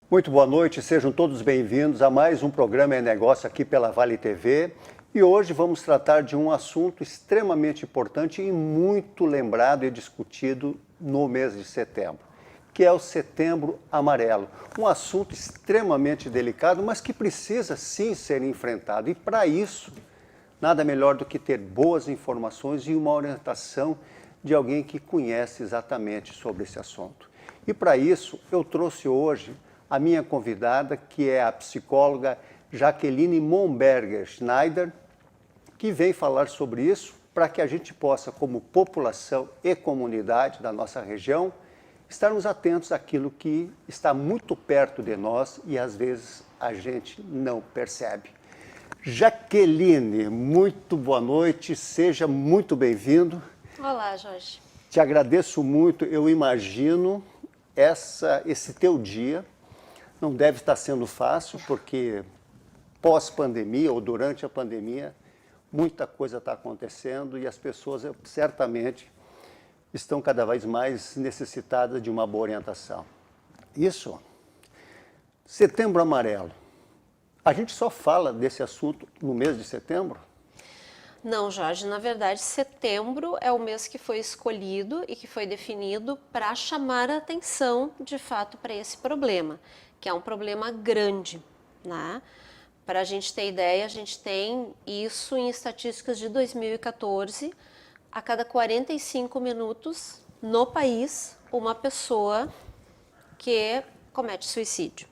Muito boa noite, sejam todos bem-vindos a mais um programa É Negócio aqui pela Vale TV. E hoje vamos tratar de um assunto extremamente importante e muito lembrado e discutido no mês de setembro, que é o Setembro Amarelo. Um assunto extremamente delicado, mas que precisa sim ser enfrentado. E para isso, nada melhor do que ter boas informações e uma orientação de alguém que conhece exatamente sobre esse assunto. E para isso, eu trouxe hoje a minha convidada, que é a psicóloga Jaqueline Momberger Schneider, que vem falar sobre isso para que a gente possa, como população e comunidade da nossa região, estarmos atentos àquilo que está muito perto de nós e às vezes a gente não percebe. Jaqueline, muito boa noite, seja muito bem-vindo. Olá, Jorge. Te agradeço muito, eu imagino esse teu dia não deve estar sendo fácil, porque pós-pandemia ou durante a pandemia, muita coisa está acontecendo e as pessoas certamente estão cada vez mais necessitadas de uma boa orientação. Isso, Setembro Amarelo. A gente só fala desse assunto no mês de setembro? Não, Jorge, na verdade, setembro é o mês que foi escolhido e que foi definido para chamar a atenção, de fato, para esse problema, que é um problema grande, né? Para a gente ter ideia, a gente tem isso em estatísticas de 2014, a cada 45 minutos no país, uma pessoa que comete suicídio,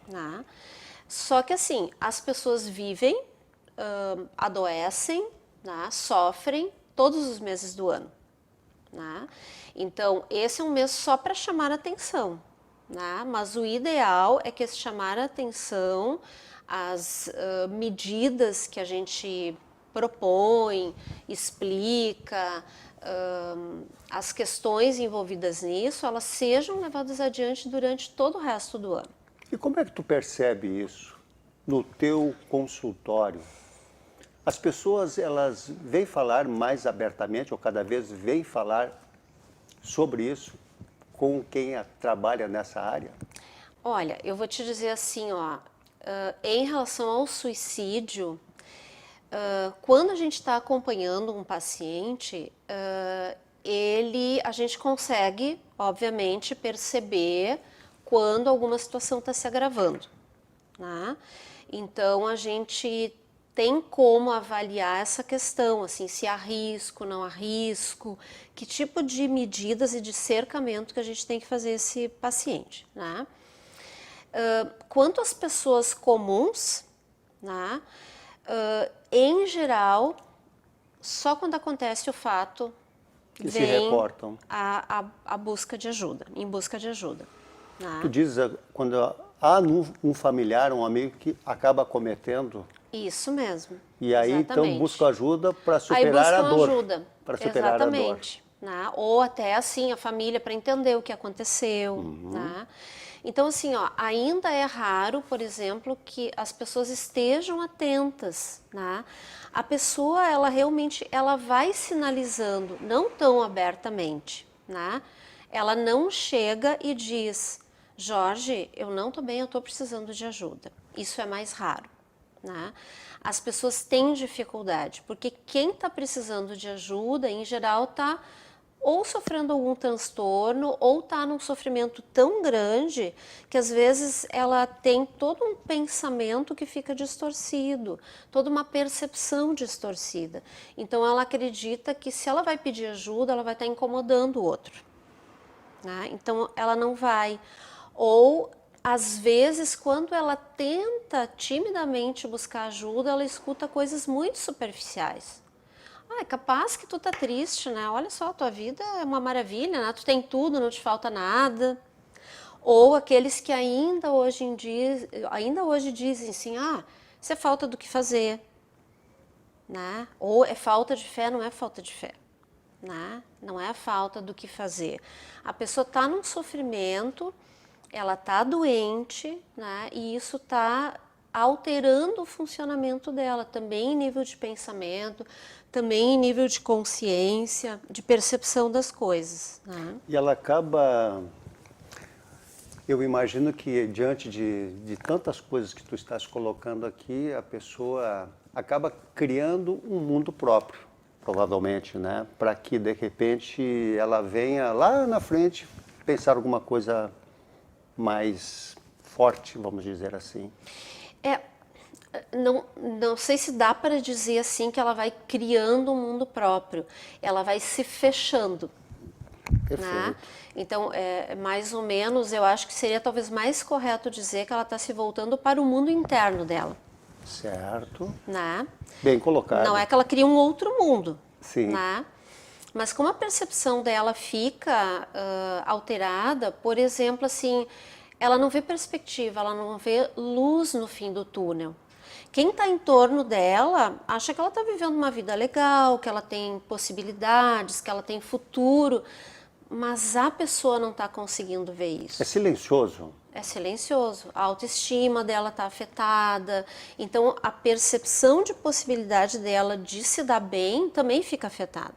né? Só que assim, as pessoas vivem, adoecem, né, sofrem todos os meses do ano, né? Então, esse é um mês só para chamar a atenção, né? Mas o ideal é que esse chamar a atenção, as medidas que a gente propõe, explica, as questões envolvidas nisso, elas sejam levadas adiante durante todo o resto do ano. E como é que tu percebe isso no teu consultório? As pessoas, elas vêm falar mais abertamente, ou cada vez vêm falar sobre isso com quem trabalha nessa área? Olha, eu vou te dizer assim, ó, em relação ao suicídio, quando a gente está acompanhando um paciente, a gente consegue, obviamente, perceber quando alguma situação está se agravando, né? Então, a gente tem como avaliar essa questão, assim, se há risco, não há risco, que tipo de medidas e de cercamento que a gente tem que fazer esse paciente, né? Quanto às pessoas comuns, né? Em geral, só quando acontece o fato Que se vem reportam. a busca de ajuda, em busca de ajuda, né? Tu dizes quando há um familiar, um amigo que acaba cometendo. Isso mesmo. E aí exatamente. então busca ajuda para Aí superar a buscam dor. ajuda. Para superar Exatamente. Né? Ou até assim, a família para entender o que aconteceu. Né? Então assim, ó, ainda é raro, por exemplo, que as pessoas estejam atentas. Né? A pessoa, ela realmente, ela vai sinalizando, não tão abertamente. Né? Ela não chega e diz, Jorge, eu não estou bem, eu estou precisando de ajuda. Isso é mais raro. Né? As pessoas têm dificuldade, porque quem está precisando de ajuda, em geral, está ou sofrendo algum transtorno, ou está num sofrimento tão grande que às vezes ela tem todo um pensamento que fica distorcido, toda uma percepção distorcida. Então ela acredita que se ela vai pedir ajuda, ela vai estar incomodando o outro. Né? Então ela não vai. Ou às vezes, quando ela tenta timidamente buscar ajuda, ela escuta coisas muito superficiais. Ah, é capaz que tu tá triste, né? Olha só, tua vida é uma maravilha, né? Tu tem tudo, não te falta nada. Ou aqueles que ainda hoje dizem assim, ah, isso é falta do que fazer, né? Ou é falta de fé, não é falta de fé, né? Não é a falta do que fazer. A pessoa tá num sofrimento, ela está doente, né? E isso está alterando o funcionamento dela, também em nível de pensamento, também em nível de consciência, de percepção das coisas. Né? E ela acaba Eu imagino que diante de tantas coisas que tu estás colocando aqui, a pessoa acaba criando um mundo próprio, provavelmente, né? Para que de repente ela venha lá na frente pensar alguma coisa mais forte, vamos dizer assim. É, não sei se dá para dizer assim que ela vai criando um mundo próprio, ela vai se fechando. Perfeito. Né? Então, mais ou menos, eu acho que seria talvez mais correto dizer que ela está se voltando para o mundo interno dela. Certo. Né? Bem colocado. Não é que ela cria um outro mundo. Sim. Né? Mas como a percepção dela fica alterada, por exemplo, assim, ela não vê perspectiva, ela não vê luz no fim do túnel. Quem está em torno dela acha que ela está vivendo uma vida legal, que ela tem possibilidades, que ela tem futuro, mas a pessoa não está conseguindo ver isso. É silencioso. É silencioso. A autoestima dela está afetada. Então, a percepção de possibilidade dela de se dar bem também fica afetada.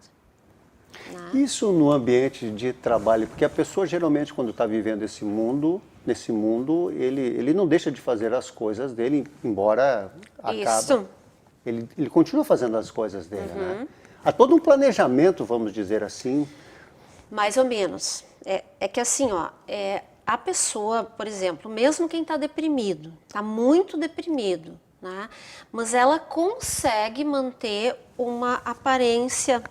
Né? Isso no ambiente de trabalho, porque a pessoa geralmente quando está vivendo nesse mundo, ele não deixa de fazer as coisas dele, embora Isso. Ele continua fazendo as coisas dele, né? Há todo um planejamento, vamos dizer assim. Mais ou menos. É que assim, ó, a pessoa, por exemplo, mesmo quem está deprimido, está muito deprimido, né? Mas ela consegue manter uma aparência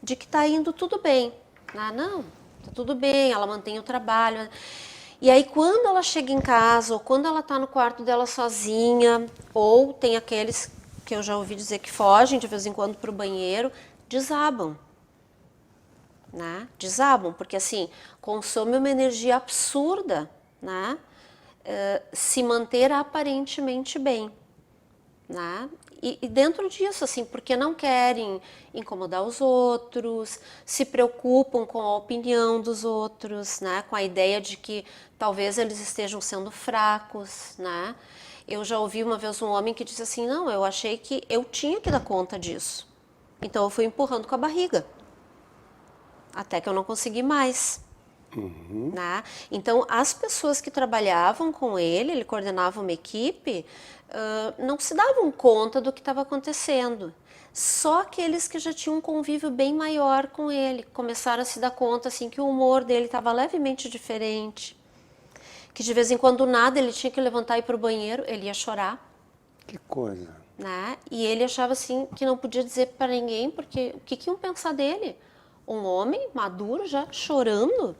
de que está indo tudo bem. Ah, não, está tudo bem, ela mantém o trabalho. E aí quando ela chega em casa, ou quando ela está no quarto dela sozinha, ou tem aqueles que eu já ouvi dizer que fogem de vez em quando para o banheiro, desabam. Né? Desabam, porque assim, consome uma energia absurda, né? Se manter aparentemente bem. Né? E dentro disso, assim, porque não querem incomodar os outros, se preocupam com a opinião dos outros, né? Com a ideia de que talvez eles estejam sendo fracos, né? Eu já ouvi uma vez um homem que disse assim, não, eu achei que eu tinha que dar conta disso. Então eu fui empurrando com a barriga, até que eu não consegui mais. Né? Então, as pessoas que trabalhavam com ele coordenava uma equipe, não se davam conta do que estava acontecendo. Só aqueles que já tinham um convívio bem maior com ele começaram a se dar conta assim, que o humor dele estava levemente diferente, que de vez em quando nada ele tinha que levantar e ir para o banheiro, ele ia chorar. Que coisa. Né? E ele achava assim que não podia dizer para ninguém, porque o que iam pensar dele? Um homem maduro já chorando?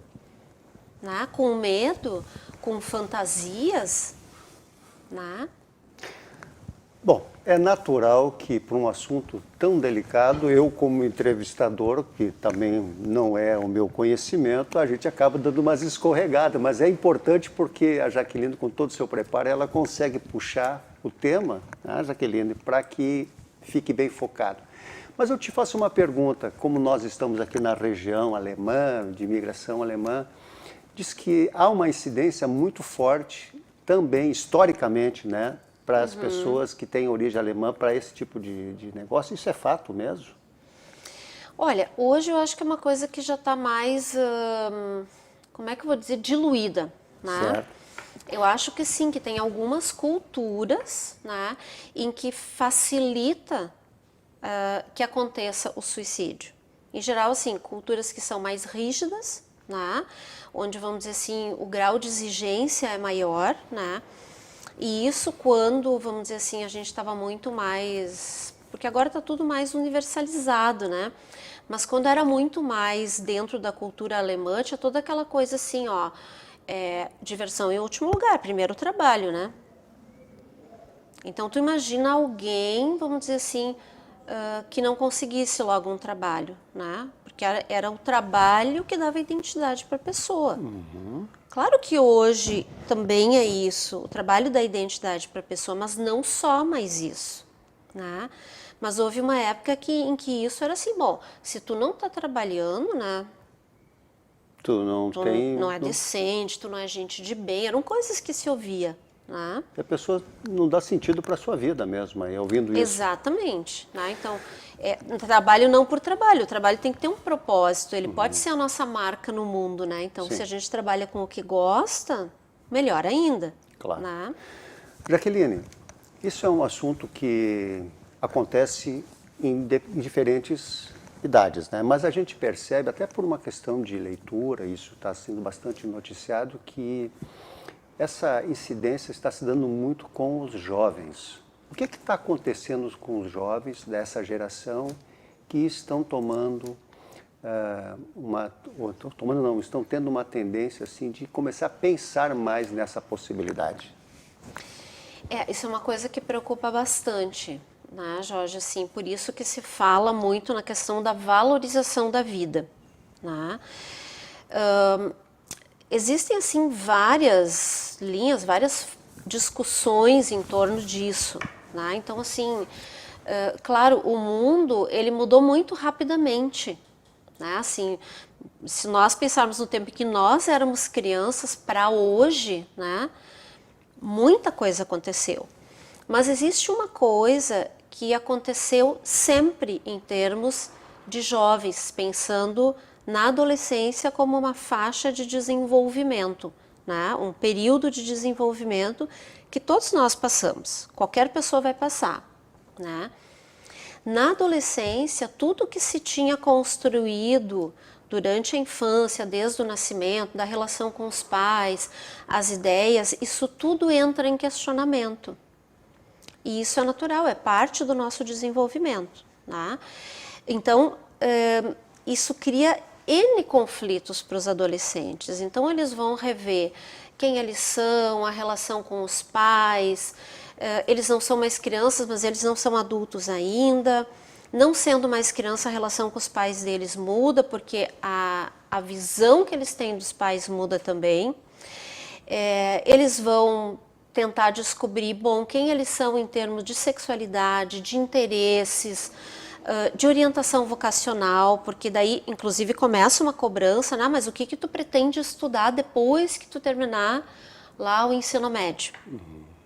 Né? Com medo, com fantasias, né? Bom, é natural que para um assunto tão delicado, eu como entrevistador, que também não é o meu conhecimento, a gente acaba dando umas escorregadas, mas é importante porque a Jaqueline, com todo o seu preparo, ela consegue puxar o tema, né, Jaqueline, para que fique bem focado. Mas eu te faço uma pergunta, como nós estamos aqui na região alemã, de imigração alemã, diz que há uma incidência muito forte também, historicamente, né, para as pessoas que têm origem alemã, para esse tipo de negócio. Isso é fato mesmo? Olha, hoje eu acho que é uma coisa que já está mais, como é que eu vou dizer, diluída, né? Certo. Eu acho que sim, que tem algumas culturas, né, em que facilita que aconteça o suicídio. Em geral, assim, culturas que são mais rígidas, né, onde, vamos dizer assim, o grau de exigência é maior, né? E isso quando, vamos dizer assim, a gente estava muito mais... Porque agora está tudo mais universalizado, né? Mas quando era muito mais dentro da cultura alemã, tinha toda aquela coisa assim, ó... diversão em último lugar, primeiro o trabalho, né? Então, tu imagina alguém, vamos dizer assim, que não conseguisse logo um trabalho, né? Porque era o trabalho que dava identidade para a pessoa. Claro que hoje também é isso, o trabalho dá identidade para a pessoa, mas não só mais isso, né? Mas houve uma época em que isso era assim, bom, se tu não está trabalhando, né? Tu não Tu tem... não é decente, tu não é gente de bem, eram coisas que se ouvia, né? E a pessoa não dá sentido para a sua vida mesmo, aí, ouvindo isso. Exatamente, né? Então, trabalho não por trabalho, o trabalho tem que ter um propósito, ele pode ser a nossa marca no mundo, né? Então, Sim. se a gente trabalha com o que gosta, melhor ainda, Claro. né? Jaqueline, isso é um assunto que acontece em diferentes idades, né? Mas a gente percebe, até por uma questão de leitura, isso está sendo bastante noticiado, que essa incidência está se dando muito com os jovens. O que está acontecendo com os jovens dessa geração que estão estão tendo uma tendência assim de começar a pensar mais nessa possibilidade? Isso é uma coisa que preocupa bastante, né, Jorge? Assim, por isso que se fala muito na questão da valorização da vida, né? Existem, assim, várias linhas, várias discussões em torno disso, né? Então, assim, claro, o mundo, ele mudou muito rapidamente, né? Assim, se nós pensarmos no tempo em que nós éramos crianças para hoje, né? Muita coisa aconteceu. Mas existe uma coisa que aconteceu sempre em termos de jovens, pensando na adolescência como uma faixa de desenvolvimento, né? Um período de desenvolvimento que todos nós passamos, qualquer pessoa vai passar, né? Na adolescência, tudo que se tinha construído durante a infância, desde o nascimento, da relação com os pais, as ideias, isso tudo entra em questionamento. E isso é natural, é parte do nosso desenvolvimento, né? Então, isso cria N conflitos para os adolescentes. Então, eles vão rever quem eles são, a relação com os pais, eles não são mais crianças, mas eles não são adultos ainda. Não sendo mais criança, a relação com os pais deles muda, porque a visão que eles têm dos pais muda também. Eles vão tentar descobrir, bom, quem eles são em termos de sexualidade, de interesses, de orientação vocacional, porque daí, inclusive, começa uma cobrança, né? Mas o que tu pretende estudar depois que tu terminar lá o ensino médio?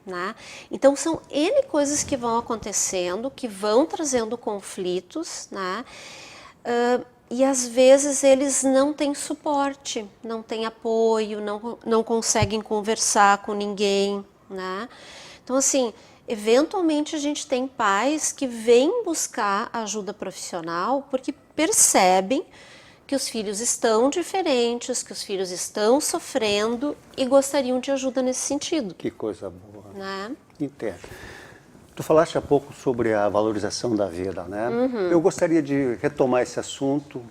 Né? Então, são N coisas que vão acontecendo, que vão trazendo conflitos, né? E às vezes eles não têm suporte, não têm apoio, não conseguem conversar com ninguém, né? Então, assim, eventualmente a gente tem pais que vêm buscar ajuda profissional porque percebem que os filhos estão diferentes, que os filhos estão sofrendo e gostariam de ajuda nesse sentido. Que coisa boa. Né? Entendo. Tu falaste há pouco sobre a valorização da vida, né? Eu gostaria de retomar esse assunto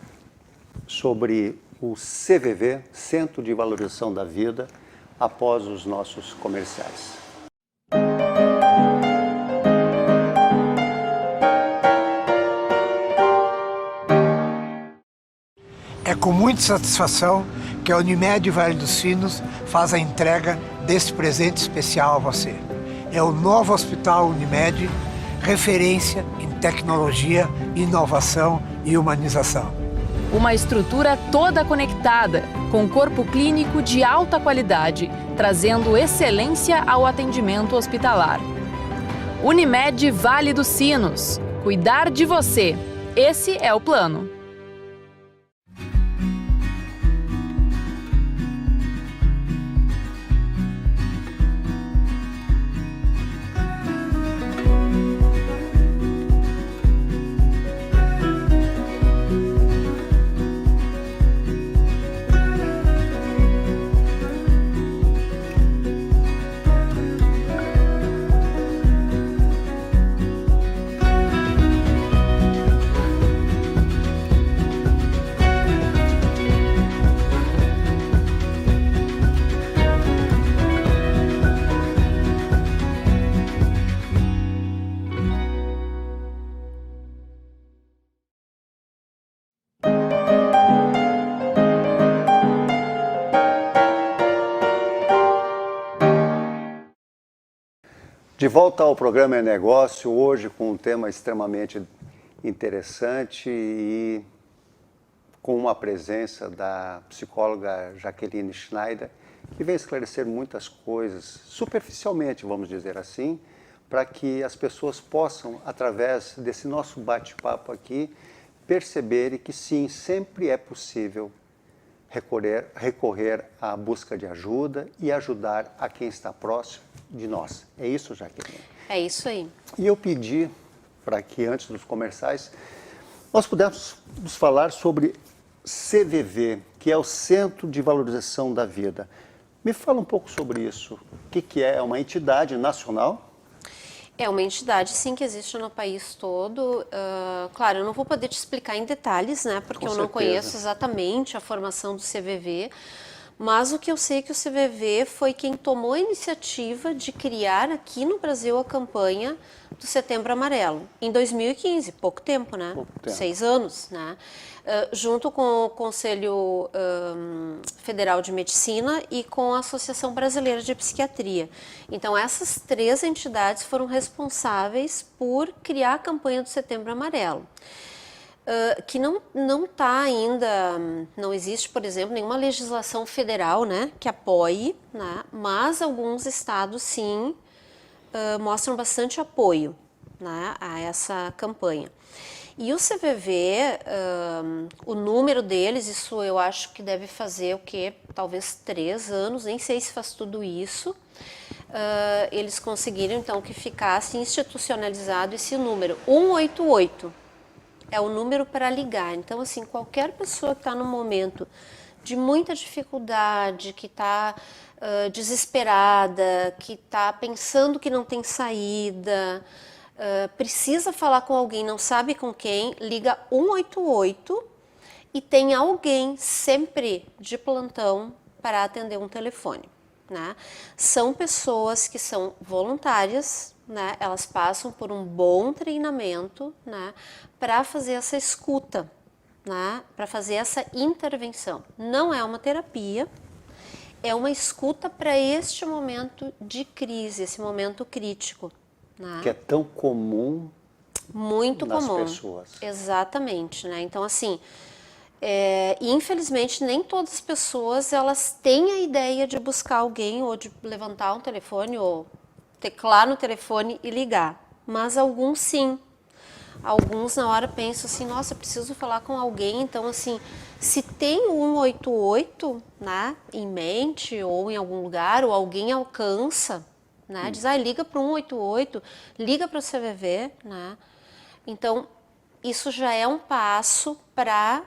sobre o CVV, Centro de Valorização da Vida, após os nossos comerciais. É com muita satisfação que a Unimed Vale dos Sinos faz a entrega deste presente especial a você. É o novo Hospital Unimed, referência em tecnologia, inovação e humanização. Uma estrutura toda conectada, com corpo clínico de alta qualidade, trazendo excelência ao atendimento hospitalar. Unimed Vale dos Sinos. Cuidar de você. Esse é o plano. De volta ao programa É Negócio, hoje com um tema extremamente interessante e com uma presença da psicóloga Jaqueline Schneider, e vem esclarecer muitas coisas, superficialmente, vamos dizer assim, para que as pessoas possam, através desse nosso bate-papo aqui, perceberem que sim, sempre é possível recorrer à busca de ajuda e ajudar a quem está próximo de nós. É isso, Jaqueline? É isso aí. E eu pedi para que, antes dos comerciais, nós pudéssemos falar sobre CVV, que é o Centro de Valorização da Vida. Me fala um pouco sobre isso. O que é? É uma entidade nacional? É uma entidade, sim, que existe no país todo. Claro, eu não vou poder te explicar em detalhes, né? Porque Com eu não certeza. conheço exatamente a formação do CVV. Mas o que eu sei é que o CVV foi quem tomou a iniciativa de criar aqui no Brasil a campanha do Setembro Amarelo, em 2015, pouco tempo, né? Pouco tempo. 6 anos, né? Junto com o Conselho Federal de Medicina e com a Associação Brasileira de Psiquiatria. Então, essas 3 entidades foram responsáveis por criar a campanha do Setembro Amarelo. Que não está ainda, não existe, por exemplo, nenhuma legislação federal, né, que apoie, né, mas alguns estados, sim, mostram bastante apoio, né, a essa campanha. E o CVV, o número deles, isso eu acho que deve fazer o quê? Talvez 3 anos, nem sei se faz tudo isso. Eles conseguiram, então, que ficasse institucionalizado esse número, 188. É o número para ligar. Então, assim, qualquer pessoa que está num momento de muita dificuldade, que está desesperada, que está pensando que não tem saída, precisa falar com alguém, não sabe com quem, liga 188 e tem alguém sempre de plantão para atender um telefone, né? São pessoas que são voluntárias, né? Elas passam por um bom treinamento, né? Para fazer essa escuta, né? Para fazer essa intervenção. Não é uma terapia, é uma escuta para este momento de crise, esse momento crítico, né? Que é tão comum Muito nas comum. pessoas. Exatamente, né? Então, assim, infelizmente, nem todas as pessoas elas têm a ideia de buscar alguém ou de levantar um telefone ou teclar no telefone e ligar. Mas alguns sim. Alguns na hora pensam assim, nossa, eu preciso falar com alguém. Então, assim, se tem o 188, né, em mente ou em algum lugar, ou alguém alcança, né, diz, liga para o 188, liga para o CVV, né. Então, isso já é um passo para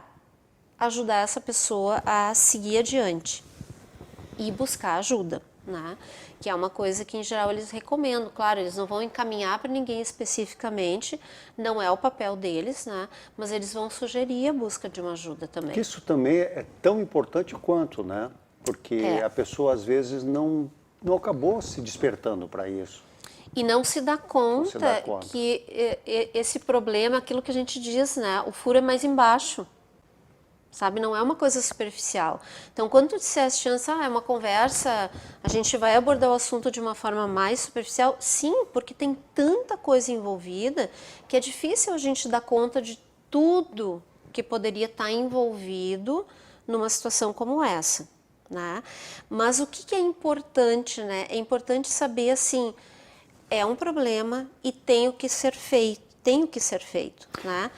ajudar essa pessoa a seguir adiante e buscar ajuda, né? Que é uma coisa que, em geral, eles recomendam. Claro, eles não vão encaminhar para ninguém especificamente, não é o papel deles, né? Mas eles vão sugerir a busca de uma ajuda também. Que isso também é tão importante quanto, né? Porque a pessoa, às vezes, não acabou se despertando para isso. E não se dá conta, se dá conta que esse problema, aquilo que a gente diz, né? O furo é mais embaixo. Sabe, não é uma coisa superficial. Então, quando tu disseste antes, é uma conversa, a gente vai abordar o assunto de uma forma mais superficial, sim, porque tem tanta coisa envolvida que é difícil a gente dar conta de tudo que poderia estar envolvido numa situação como essa, né? Mas o que é importante, né? É importante saber, assim, é um problema e tem que ser feito, né?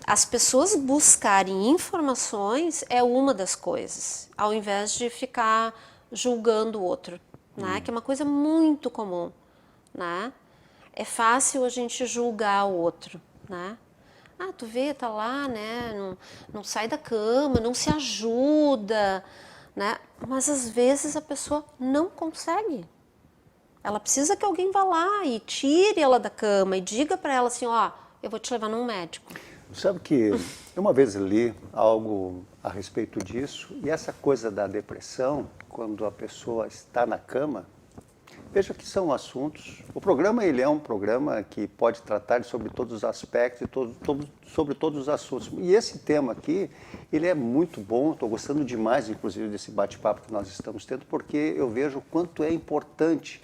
As pessoas buscarem informações é uma das coisas, ao invés de ficar julgando o outro, né? Que é uma coisa muito comum, né? É fácil a gente julgar o outro, né? Tu vê, tá lá, né? Não sai da cama, não se ajuda, né? Mas às vezes a pessoa não consegue. Ela precisa que alguém vá lá e tire ela da cama e diga para ela assim, eu vou te levar num médico. Sabe que eu uma vez li algo a respeito disso, e essa coisa da depressão, quando a pessoa está na cama, veja que são assuntos... O programa, ele é um programa que pode tratar sobre todos os aspectos e sobre todos os assuntos. E esse tema aqui, ele é muito bom, estou gostando demais, inclusive, desse bate-papo que nós estamos tendo, porque eu vejo o quanto é importante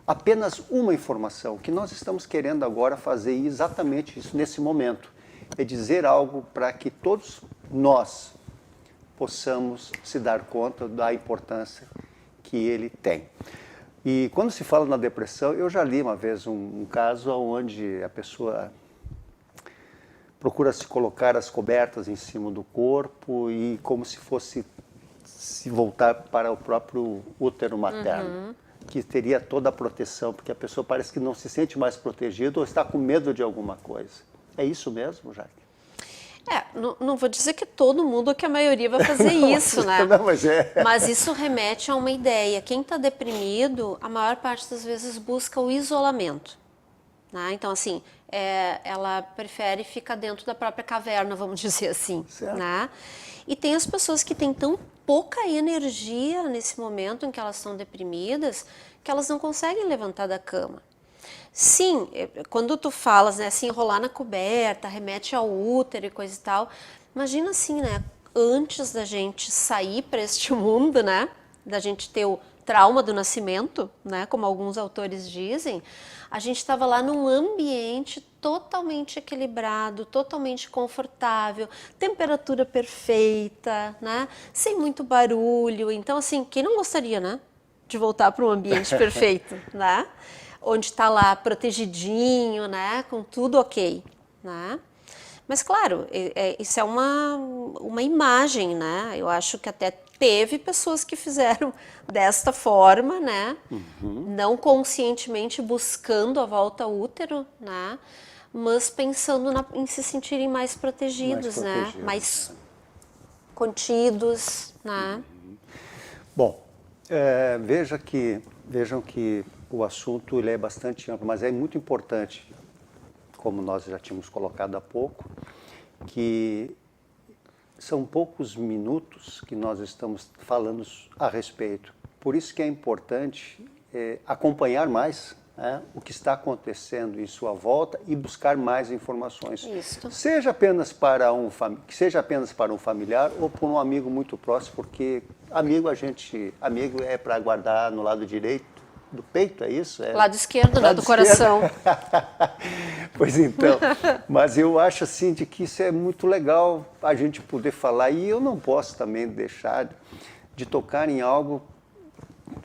apenas uma informação, que nós estamos querendo agora fazer exatamente isso nesse momento. É dizer algo para que todos nós possamos se dar conta da importância que ele tem. E quando se fala na depressão, eu já li uma vez um caso onde a pessoa procura se colocar as cobertas em cima do corpo e como se fosse se voltar para o próprio útero materno, que teria toda a proteção, porque a pessoa parece que não se sente mais protegida ou está com medo de alguma coisa. É isso mesmo, Jaque? Não vou dizer que todo mundo ou que a maioria vai fazer isso, né? Não, mas Mas isso remete a uma ideia. Quem está deprimido, a maior parte das vezes busca o isolamento. Né? Então, assim, ela prefere ficar dentro da própria caverna, vamos dizer assim. Né? E tem as pessoas que têm tão pouca energia nesse momento em que elas estão deprimidas, que elas não conseguem levantar da cama. Sim, quando tu falas, né, se enrolar na coberta, remete ao útero e coisa e tal, imagina assim, né, antes da gente sair para este mundo, né, da gente ter o trauma do nascimento, né, como alguns autores dizem, a gente estava lá num ambiente totalmente equilibrado, totalmente confortável, temperatura perfeita, né, sem muito barulho. Então, assim, quem não gostaria, né, de voltar para um ambiente perfeito, né? Onde está lá protegidinho, né, com tudo ok, né? Mas claro, isso é uma imagem, né? Eu acho que até teve pessoas que fizeram desta forma, né? Não conscientemente buscando a volta ao útero, né? Mas pensando em se sentirem mais protegidos, né? Mais contidos, né? Bom, vejam que o assunto ele é bastante amplo, mas é muito importante, como nós já tínhamos colocado há pouco, que são poucos minutos que nós estamos falando a respeito. Por isso que é importante acompanhar mais, né, o que está acontecendo em sua volta e buscar mais informações. Isso. Seja apenas para um familiar ou por um amigo muito próximo, porque amigo é para guardar no lado direito do peito, é isso? Lado esquerdo, né, do coração. Pois então, mas eu acho assim de que isso é muito legal a gente poder falar, e eu não posso também deixar de tocar em algo,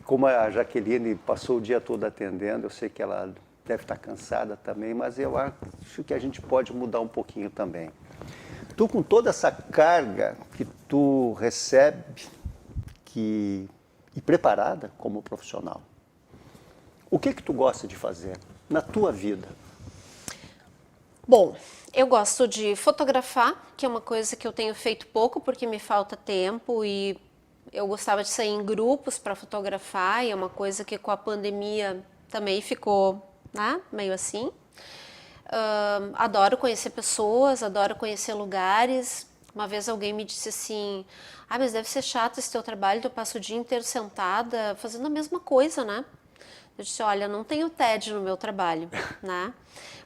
como a Jaqueline passou o dia todo atendendo, eu sei que ela deve estar cansada também, mas eu acho que a gente pode mudar um pouquinho também. Tu, com toda essa carga que tu recebe e preparada como profissional, o que tu gosta de fazer na tua vida? Bom, eu gosto de fotografar, que é uma coisa que eu tenho feito pouco porque me falta tempo, e eu gostava de sair em grupos para fotografar, e é uma coisa que com a pandemia também ficou, né, meio assim. Adoro conhecer pessoas, adoro conhecer lugares. Uma vez alguém me disse assim, mas deve ser chato esse teu trabalho, tu passa o dia inteiro sentada fazendo a mesma coisa, né? Eu disse, olha, não tenho TED no meu trabalho, né?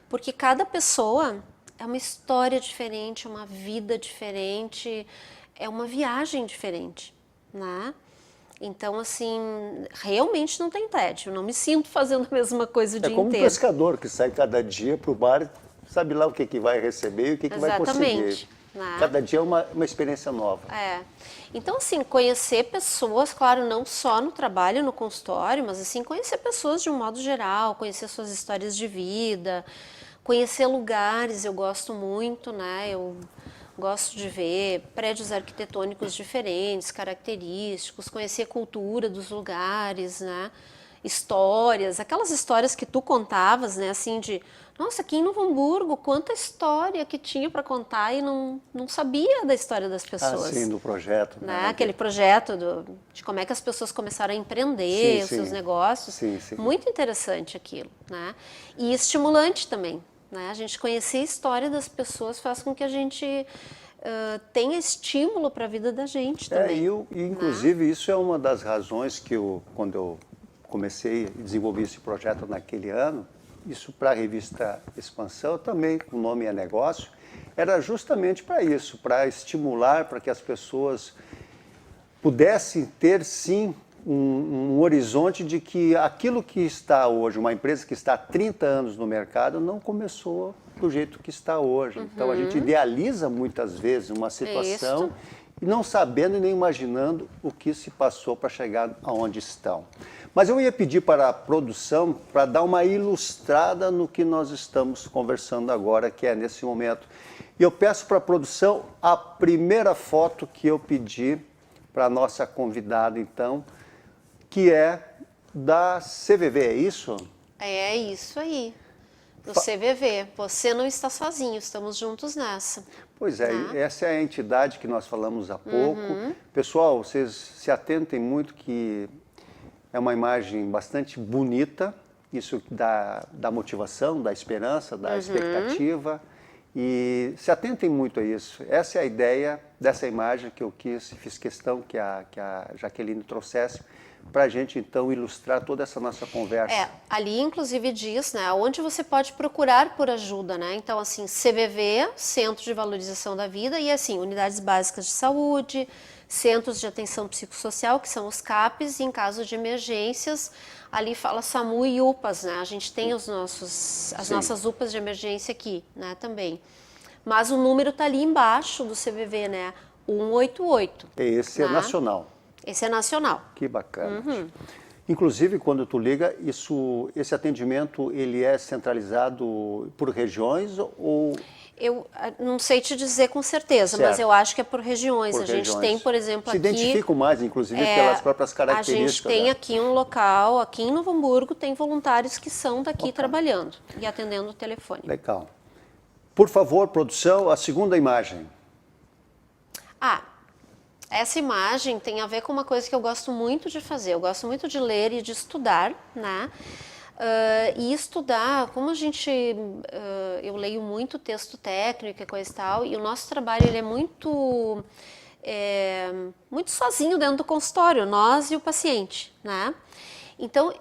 Porque cada pessoa é uma história diferente, uma vida diferente, é uma viagem diferente, né? Então, assim, realmente não tem TED. Eu não me sinto fazendo a mesma coisa o dia inteiro. É como um pescador que sai cada dia para o mar, sabe lá o que vai receber e o que vai conseguir. Né? Cada dia é uma experiência nova. Então, assim, conhecer pessoas, claro, não só no trabalho, no consultório, mas assim, conhecer pessoas de um modo geral, conhecer suas histórias de vida, conhecer lugares, eu gosto muito, né? Eu gosto de ver prédios arquitetônicos diferentes, característicos, conhecer a cultura dos lugares, né? Histórias, aquelas histórias que tu contavas, né? Assim, de, nossa, aqui em Novo Hamburgo, quanta história que tinha para contar e não sabia da história das pessoas. Sim, do projeto. Né? Aquele projeto de como é que as pessoas começaram a empreender os seus negócios. Sim. Muito interessante aquilo, né? E estimulante também, né? A gente conhecer a história das pessoas faz com que a gente tenha estímulo para a vida da gente também. Inclusive, isso é uma das razões que quando eu comecei a desenvolver esse projeto naquele ano, isso para a revista Expansão, também o nome é Negócio, era justamente para isso, para estimular, para que as pessoas pudessem ter, sim, um horizonte de que aquilo que está hoje, uma empresa que está há 30 anos no mercado, não começou do jeito que está hoje. Então a gente idealiza muitas vezes uma situação e não sabendo e nem imaginando o que se passou para chegar aonde estão. Mas eu ia pedir para a produção para dar uma ilustrada no que nós estamos conversando agora, que é nesse momento. E eu peço para a produção a primeira foto que eu pedi para a nossa convidada, então, que é da CVV, é isso? É isso aí, do CVV. Você não está sozinho, estamos juntos nessa. Pois é, essa é a entidade que nós falamos há pouco. Pessoal, vocês se atentem muito que é uma imagem bastante bonita, isso dá motivação, dá esperança, dá expectativa. E se atentem muito a isso. Essa é a ideia dessa imagem que eu fiz questão que a Jaqueline trouxesse para a gente, então, ilustrar toda essa nossa conversa. Ali, inclusive, diz, né, onde você pode procurar por ajuda, né? Então, assim, CVV, Centro de Valorização da Vida, e, assim, unidades básicas de saúde, centros de atenção psicossocial, que são os CAPs, e em caso de emergências, ali fala SAMU e UPAs, né? A gente tem as nossas UPAs de emergência aqui, né, também. Mas o número está ali embaixo do CVV, né? 188. Esse é nacional. Esse é nacional. Que bacana. Inclusive, quando tu liga, esse atendimento ele é centralizado por regiões ou... Eu não sei te dizer com certeza, certo. Mas eu acho que é por regiões. A gente tem, por exemplo, Se aqui... identificam mais, inclusive, pelas próprias características. A gente tem aqui um local, aqui em Novo Hamburgo, tem voluntários que são daqui trabalhando e atendendo o telefone. Legal. Por favor, produção, a segunda imagem. Essa imagem tem a ver com uma coisa que eu gosto muito de fazer. Eu gosto muito de ler e de estudar, né? E estudar, como eu leio muito texto técnico e coisa e tal, e o nosso trabalho ele é muito sozinho dentro do consultório, nós e o paciente, né? Então,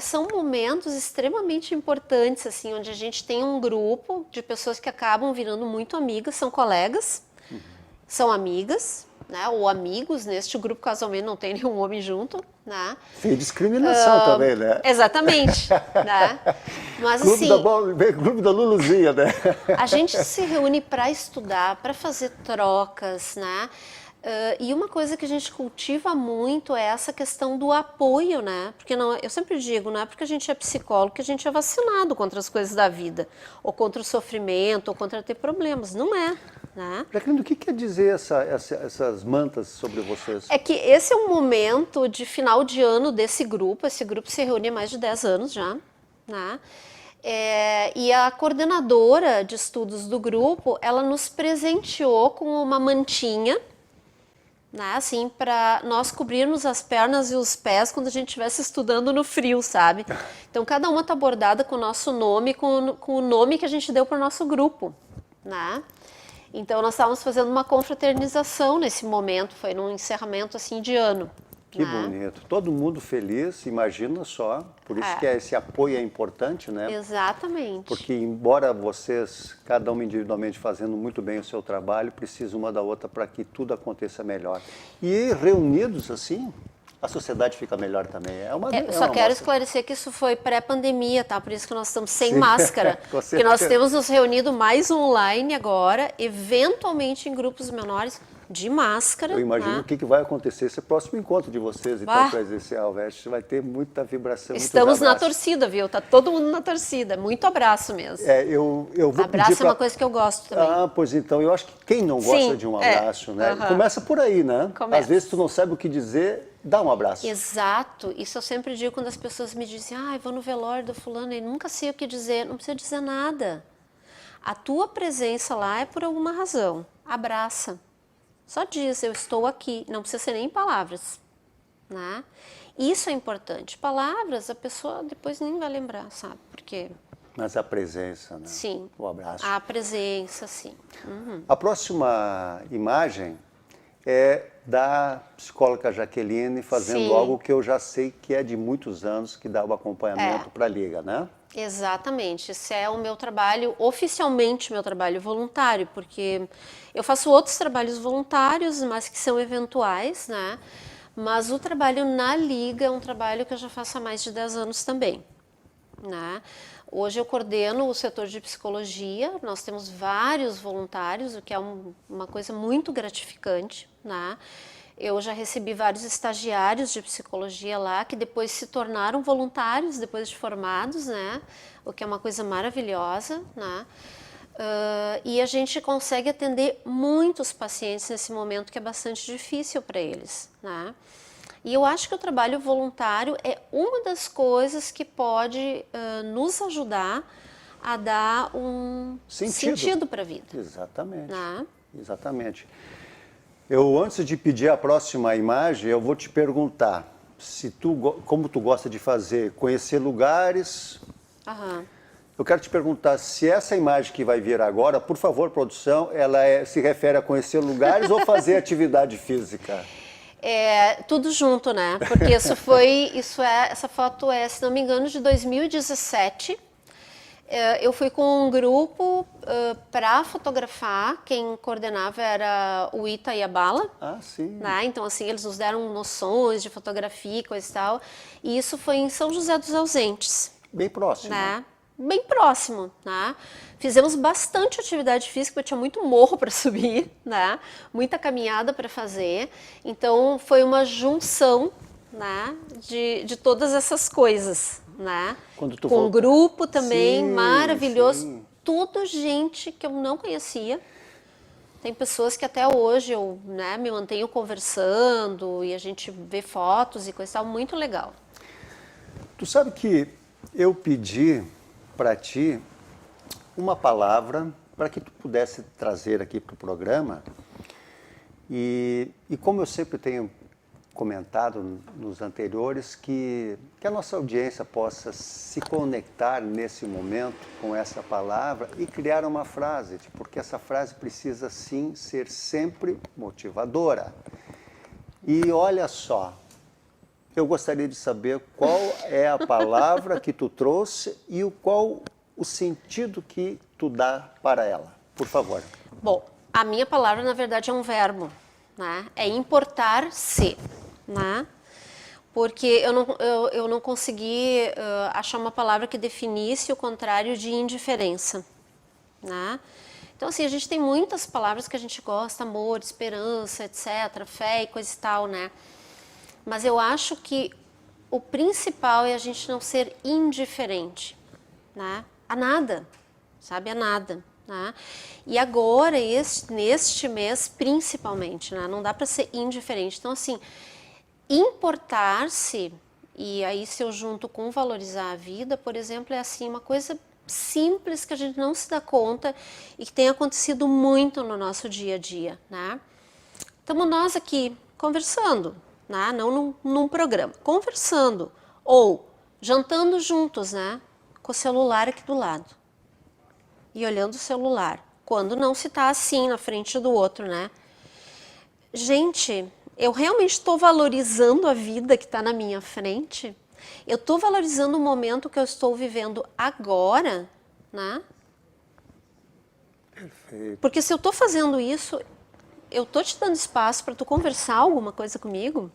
são momentos extremamente importantes, assim, onde a gente tem um grupo de pessoas que acabam virando muito amigas, são colegas, são amigas, né, ou amigos. Neste grupo, casualmente, não tem nenhum homem junto, né? Sem discriminação também, né? Exatamente, né? Mas Clube da Luluzinha, né? A gente se reúne para estudar, para fazer trocas, né? E uma coisa que a gente cultiva muito é essa questão do apoio, né? Porque eu sempre digo, não é porque a gente é psicólogo que a gente é vacinado contra as coisas da vida, ou contra o sofrimento, ou contra ter problemas. Não é, né? Jaqueline, o que quer dizer essas mantas sobre vocês? É que esse é um momento de final de ano desse grupo. Esse grupo se reúne há mais de 10 anos já, né? E a coordenadora de estudos do grupo, ela nos presenteou com uma mantinha, né, assim, para nós cobrirmos as pernas e os pés quando a gente estivesse estudando no frio, sabe? Então, cada uma está bordada com o nosso nome, com o nome que a gente deu para o nosso grupo, né? Então, nós estávamos fazendo uma confraternização nesse momento, foi num encerramento, assim, de ano. Que bonito. Todo mundo feliz, imagina só. Por isso que esse apoio é importante, né? Exatamente. Porque embora vocês, cada uma individualmente fazendo muito bem o seu trabalho, precisam uma da outra para que tudo aconteça melhor. E reunidos assim, a sociedade fica melhor também. Só quero esclarecer que isso foi pré-pandemia, tá? Por isso que nós estamos sem máscara. Porque nós temos nos reunido mais online agora, eventualmente em grupos menores, de máscara. Eu imagino o que vai acontecer esse próximo encontro de vocês, então, presencial, Veste. Vai ter muita vibração. Estamos na torcida, viu? Tá todo mundo na torcida. Muito abraço mesmo. Eu vou abraço é uma coisa que eu gosto também. Pois então, eu acho que quem não gosta de um abraço, né? Começa por aí, né? Às vezes tu não sabe o que dizer, dá um abraço. Exato. Isso eu sempre digo quando as pessoas me dizem, vou no velório do fulano e nunca sei o que dizer. Não precisa dizer nada. A tua presença lá é por alguma razão. Abraça. Só diz, eu estou aqui, não precisa ser nem palavras, né? Isso é importante. Palavras, a pessoa depois nem vai lembrar, sabe? Porque... Mas a presença, né? Sim. O abraço. A presença, sim. A próxima imagem é da psicóloga Jaqueline fazendo algo que eu já sei que é de muitos anos, que dá o acompanhamento para a Liga, né? Exatamente, esse é o meu trabalho, oficialmente meu trabalho voluntário, porque eu faço outros trabalhos voluntários, mas que são eventuais, né? Mas o trabalho na Liga é um trabalho que eu já faço há mais de 10 anos também. né? Hoje eu coordeno o setor de psicologia, nós temos vários voluntários, o que é uma coisa muito gratificante, né? Eu já recebi vários estagiários de psicologia lá, que depois se tornaram voluntários, depois de formados, né? O que é uma coisa maravilhosa, né? E a gente consegue atender muitos pacientes nesse momento que é bastante difícil para eles, né? E eu acho que o trabalho voluntário é uma das coisas que pode nos ajudar a dar um sentido para a vida. Exatamente. Né? Exatamente. Eu, antes de pedir a próxima imagem, eu vou te perguntar se como tu gosta de fazer, conhecer lugares. Aham. Eu quero te perguntar se essa imagem que vai vir agora, por favor, produção, ela se refere a conhecer lugares ou fazer atividade física? É tudo junto, né? Porque essa foto é, se não me engano, de 2017. Eu fui com um grupo para fotografar, quem coordenava era o Ita Iabala. Ah, sim. Né? Então, assim, eles nos deram noções de fotografia e coisa e tal. E isso foi em São José dos Ausentes. Bem próximo. Né? Bem próximo, né? Fizemos bastante atividade física, tinha muito morro para subir, né? Muita caminhada para fazer. Então, foi uma junção, né? de todas essas coisas, né? Com um grupo também maravilhoso. Sim. Tudo gente que eu não conhecia. Tem pessoas que até hoje eu, né, me mantenho conversando e a gente vê fotos e coisa e tal, muito legal. Tu sabe que eu pedi para ti uma palavra para que tu pudesse trazer aqui para o programa e como eu sempre tenho comentado nos anteriores, que a nossa audiência possa se conectar nesse momento com essa palavra e criar uma frase, porque essa frase precisa sim ser sempre motivadora. E olha só, eu gostaria de saber qual é a palavra que tu trouxe e qual o sentido que tu dá para ela. Por favor. Bom, a minha palavra, na verdade, é um verbo, né? É importar-se, né? Porque eu não consegui achar uma palavra que definisse o contrário de indiferença, né? Então, assim, a gente tem muitas palavras que a gente gosta, amor, esperança, etc., fé e coisa e tal, né? Mas eu acho que o principal é a gente não ser indiferente, né? A nada, sabe? A nada, né? E agora, neste mês, principalmente, né? Não dá para ser indiferente. Então, assim, importar-se, e aí se eu junto com valorizar a vida, por exemplo, é assim, uma coisa simples que a gente não se dá conta e que tem acontecido muito no nosso dia a dia, né? Estamos nós aqui conversando, né? Não num programa, conversando ou jantando juntos, né? Com o celular aqui do lado e olhando o celular, quando não se está assim na frente do outro, né? Gente, eu realmente estou valorizando a vida que está na minha frente? Eu estou valorizando o momento que eu estou vivendo agora, né? Perfeito. Porque se eu estou fazendo isso, eu estou te dando espaço para tu conversar alguma coisa comigo?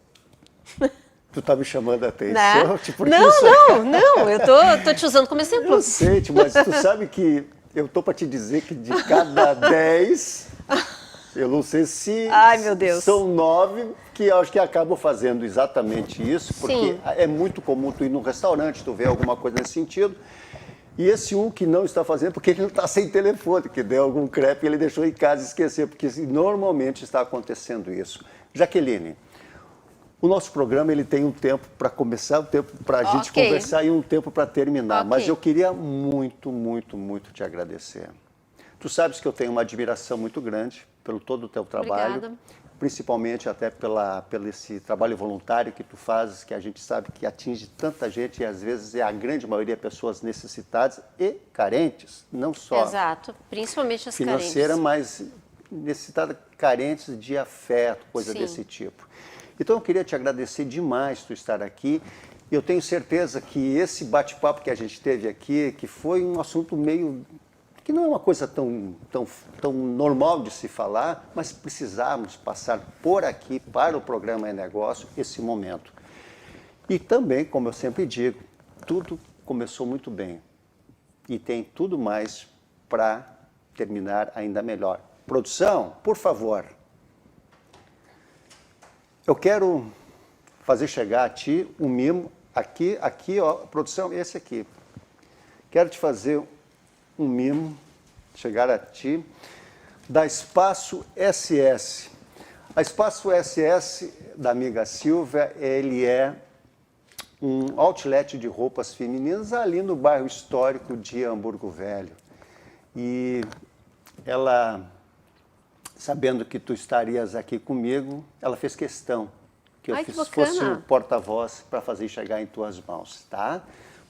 Tu tá me chamando a atenção? Né? Tipo, Não, eu tô te usando como exemplo. Eu sei, mas tu sabe que eu tô para te dizer que de cada 10, eu não sei se Ai, meu Deus. São 9 que eu acho que acabam fazendo exatamente isso, porque Sim. É muito comum tu ir num restaurante, tu vê alguma coisa nesse sentido, e esse um que não está fazendo, porque ele não está sem telefone, que deu algum crepe e ele deixou em casa e esqueceu, porque normalmente está acontecendo isso. Jaqueline, o nosso programa ele tem um tempo para começar, um tempo para a gente conversar e um tempo para terminar. Mas eu queria muito, muito, muito te agradecer. Tu sabes que eu tenho uma admiração muito grande pelo todo o teu trabalho. Obrigada. Principalmente até pelo esse trabalho voluntário que tu fazes, que a gente sabe que atinge tanta gente e às vezes é a grande maioria pessoas necessitadas e carentes, não só Exato, principalmente as financeira, carentes. mas necessitadas, carentes de afeto, coisa Sim. desse tipo. Então eu queria te agradecer demais tu estar aqui. Eu tenho certeza que esse bate-papo que a gente teve aqui, que foi um assunto meio que não é uma coisa tão normal de se falar, mas precisamos passar por aqui para o programa É Negócio esse momento. E também, como eu sempre digo, tudo começou muito bem e tem tudo mais para terminar ainda melhor. Produção, por favor. Eu quero fazer chegar a ti um mimo, aqui, ó, produção, esse aqui. Quero te fazer um mimo, chegar a ti, da Espaço SS. A Espaço SS da amiga Silvia, ele é um outlet de roupas femininas ali no bairro histórico de Hamburgo Velho. E ela, sabendo que tu estarias aqui comigo, ela fez questão que eu fosse o porta-voz para fazer chegar em tuas mãos, tá?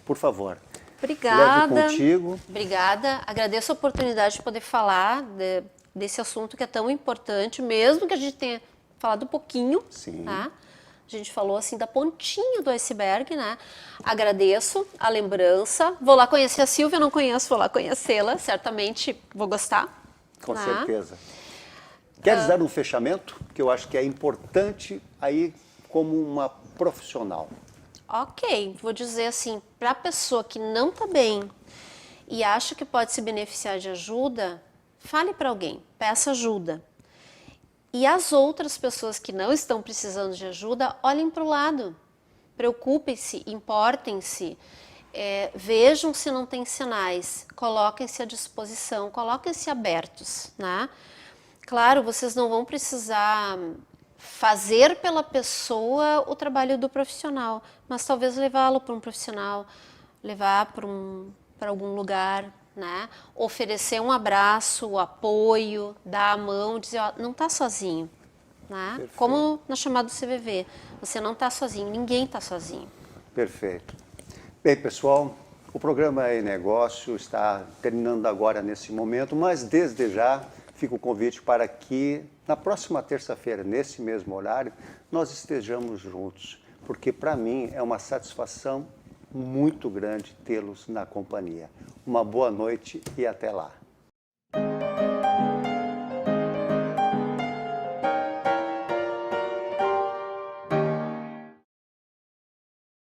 Por favor. Obrigada. Leve contigo. Obrigada. Agradeço a oportunidade de poder falar desse assunto que é tão importante, mesmo que a gente tenha falado pouquinho. Sim. Tá? A gente falou assim da pontinha do iceberg, né? Agradeço a lembrança. Vou lá conhecer a Silvia, não conheço, vou lá conhecê-la. Certamente vou gostar. Com tá? certeza. Queres dar um fechamento? Que eu acho que é importante aí como uma profissional. Ok, vou dizer assim, para a pessoa que não está bem e acha que pode se beneficiar de ajuda, fale para alguém, peça ajuda. E as outras pessoas que não estão precisando de ajuda, olhem para o lado. Preocupem-se, importem-se, vejam se não tem sinais, coloquem-se à disposição, coloquem-se abertos, né? Claro, vocês não vão precisar fazer pela pessoa o trabalho do profissional, mas talvez levá-lo para um profissional, levar para algum lugar, né? Oferecer um abraço, o apoio, dar a mão, dizer, ó, não está sozinho, né? Perfeito. Como na chamada do CVV, você não está sozinho, ninguém está sozinho. Perfeito. Bem, pessoal, o programa É Negócio está terminando agora nesse momento, mas desde já fica o convite para que na próxima terça-feira, nesse mesmo horário, nós estejamos juntos, porque para mim é uma satisfação muito grande tê-los na companhia. Uma boa noite e até lá.